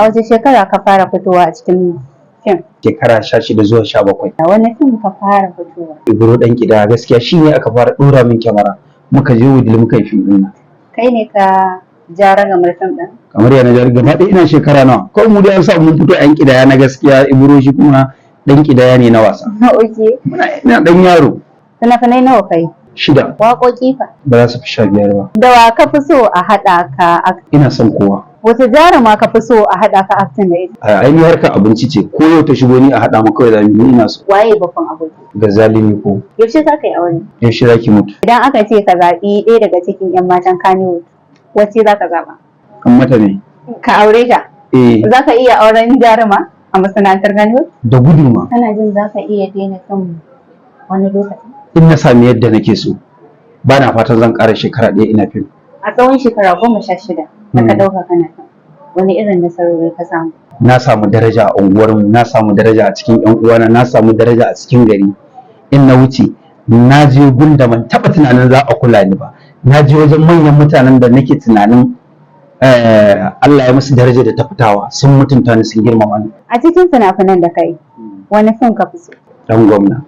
A wace shekara ka fara fitowa a cikin fim? Shekara 16 zuwa 17. A wani fim ka fara fitowa? Ibro dan gida gaskiya shine aka fara dora min kyamara. Muka je Wudil muka yi fim din nan. Kai ne ka ja ragamar fim din? Kamar yana jar gaba ɗaya ina shekara nawa. Kawai mu dai an sa mun fito yan kidaya na gaskiya, Ibro shi kuma dan kidaya ne na wasa. Oke. Ina dan yaro. Fina-finai nawa kai? 6. Waƙoƙi fa? Ba za su fi 15 ba. Da wa ka fi so a haɗa ka? Ina son kowa. Wace jaruma ka fi so a haɗa ka acting da ita? A ainihin harkar abinci ce, ko yau ta shigo ni a haɗa mu kawai zamu yi, ina so. Waye babban aboki? Gazali ne ko. Yaushe za ka yi aure? Yaushe za ki mutu? Idan aka ce ka zaɓi ɗaya daga cikin 'yan matan Kannywood, wacce za ka zaɓa? Kan mata ne. Ka aure ta? Za ka iya auren jaruma a masana'antar Kannywood? Da gudu ma. Kana jin za ka iya daina son wani lokaci? In na sami yadda nake so, ba na fatan zan ƙara shekara 1 ina fim. A tsawon shekara 16 da ka ɗauka kana fim, wani irin nasarori ka samu? Na samu daraja a unguwarmu, na samu daraja a cikin 'yan uwana, na samu daraja a cikin gari. In na wuce, na je gun da ban taɓa tunanin za a kula ni ba. Na je wajen manyan mutanen da nake tunanin Allah ya musu daraja da ta fitawa, sun mutunta ni, sun girmama ni. A cikin fina-finan da kai, wani fim ka fi so? Dan gwamna.